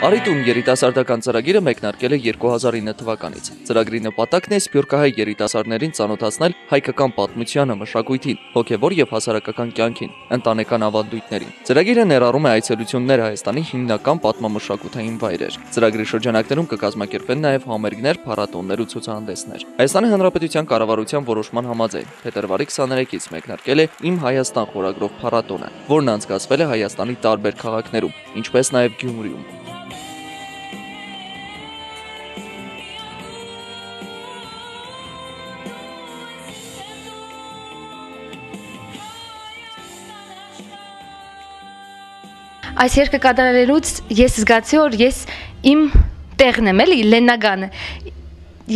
Արիտում երիտասարդական ծրագիրը մեկնարկել է 2009 թվականից։ Ծրագրի նպատակն է սփյուռքահայ երիտասարդներին ծանոթացնել հայկական պատմությանը, մշակույթին, հոգևոր եւ հասարակական կյանքին, ընտանեկան ավանդույթներին։ Ծրագիրը ներառում է այցելություններ Հայաստանի հիմնական պատմամշակութային վայրեր։ Ծրագրի շրջանակներում կկազմակերպվեն նաեւ համերգներ, փառատոներ ու ցուցահանդեսներ։ Հայաստանի Հանրապետության կառավարության որոշման համաձայն փետրվարի 23-ից մեկնարկել է «Իմ Հայաստան» խորագրով փառատոնը, որն անցկացվել է Հայաստանի տարբեր քաղաքներում, ինչպես նաեւ Գյումրիում։ Այս երգը կատարելուց ես զգացի, որ ես իմ տեղն եմ, էլի Լեննագանը։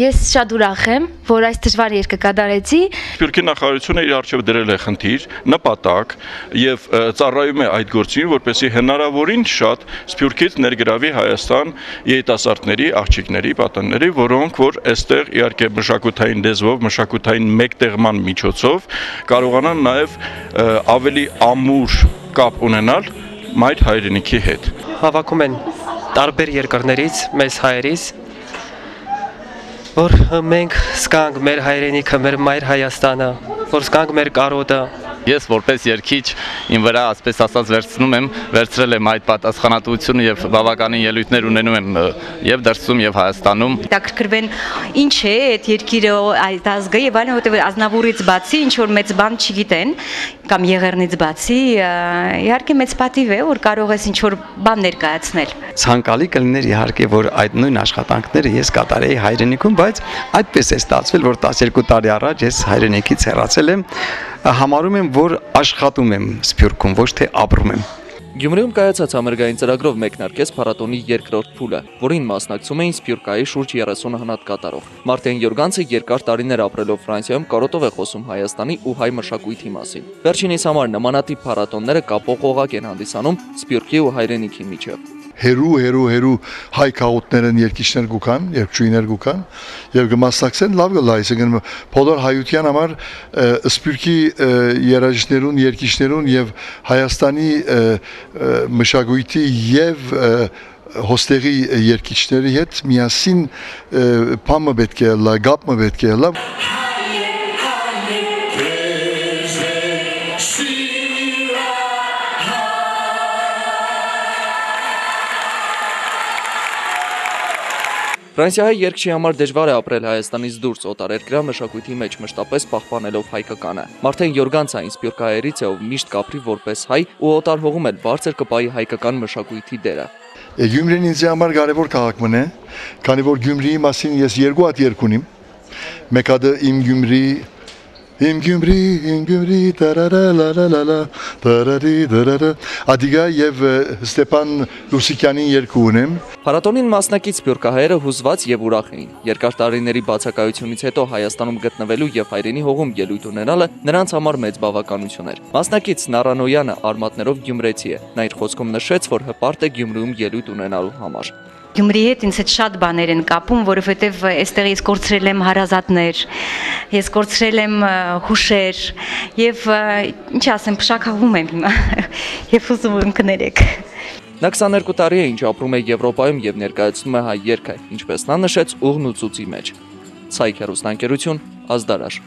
Ես շատ ուրախ եմ, որ այս դժվար երգը կատարեցի։ Սփյուռքի նախարարությունը իր առջև դրել է խնդիր, նպատակ եւ ծառայում է այդ գործին, որպեսզի հնարավորին շատ Սփյուռքից ներգրավի Հայաստան երիտասարդների, աղջիկների, պատանիների, որոնք որ այստեղ իհարկե մշակութային լեզվով, մշակութային մեկտեղման միջոցով կարողանան նաեւ ավելի ամուր կապ ունենալ մայր հայրենիքի հետ։ Հավաքում են տարբեր երկրներից, մեզ հայերից, որ մենք զգանք մեր հայրենիքը, մեր մայր Հայաստանը, որ զգանք մեր կարոտը։ Ես որպես երգիչ իմ վրա, ասպես ասած, վերցրել եմ այդ պատասխանատվությունը եւ բավականին ելույթներ ունենում եմ եւ դրսում եւ Հայաստանում։ Հետաքրքրվեն ինչ է այդ երկիրը, այդ ազգը եւ այլն, որտեղ Ազնավուրից բացի ինչ որ մեծ բան չգիտեն կամ Եղեռնից բացի, իհարկե մեծ պատիվ է, որ կարող ես ինչ որ բան ներկայացնել։ Ցանկալի կլիներ իհարկե, որ այդ նույն աշխատանքները ես կատարեի հայրենիքում, բայց այդպես է ստացվել, որ 12 տարի առաջ ես հայրենիքից հեռացել եմ, համարում եմ, որ աշխատում եմ Սփյուռքում, ոչ թե ապրում եմ։ Գյումրիում կայացած համերգային ծրագրով մեկնարկեց փառատոնի երկրորդ փուլը, որին մասնակցում էին սփյուռքահայ շուրջ 30 հնատ կատարող։ Մարտեն Յուրգանցը երկար տարիներ ապրելով Ֆրանսիայում կարոտով է խոսում Հայաստանի ու հայ մշակույթի մասին։ Վերջինիս համար նմանատիպ փառատոնները կապող օղակ են հանդիսանում Սփյուռքի ու հայրենիքի միջև։ Հերու հայ քաղաքներն երկիշներ գուքան, երկչույներ գուքան եւ գմասնակցեն լավ գլա, այսինքն բոլոր հայության համար Սփյուռքի երաժիշտներուն, երկիշներուն եւ Հայաստանի մշակույթի եւ հոստերի երկիչների հետ միասին բամը պետք է լա, գապը պետք է լա։ Ֆրանսիայի երգչի համար դժվար է ապրել Հայաստանից դուրս օտարերկրյա մշակույթի մեջ մշտապես պահպանելով հայկականը։ Մարտեն Յուրգանցը այն սփյուռքահայերից է, ով միշտ կապրի որպես հայ ու օտար հողում էլ բարձր կպայի հայկական մշակույթի դերը։ Գյումրին ինձ համար կարևոր քաղաք մնե, քանի որ Գյումրիի մասին ես երկու հատ երգ ունիմ։ Մեկ հատը Իմ Գյումրի, տարարալալալա, տարարի, տարարա, Ադիգա եւ Ստեփան Լուսիկյանին երգ ունեմ։ Փառատոնին մասնակից սփյուռքահայերը հուզված եւ ուրախ էին։ Երկար տարիների բացակայությունից հետո Հայաստանում գտնվելու եւ հայրենի հողում ելույթ ունենալը նրանց համար մեծ բավականություն էր։ Մասնակից Նարանոյանը արմատներով գյումրեցի է։ Նա իր խոսքում նշեց, որ հպարտ է Գյումրիում ելույթ ունենալու համար։ Գյումրիի հետ ինձ հետ շատ բաներ են կապում, որովհետև այստեղ ես կորցրել եմ հարազատներ, ես կորցրել եմ հուշեր եւ ինչ ասեմ, փշակվում եմ հիմա եւ ուզում եմ կներեք։ Նա 22 տարի է ինչ ապրում է Եվրոպայում եւ ներկայացնում է հայ երգը, ինչպես նա նշեց ուղն ու ծուծի մեջ։ Ցայք հեռուստաընկերություն, Ազդարաշ։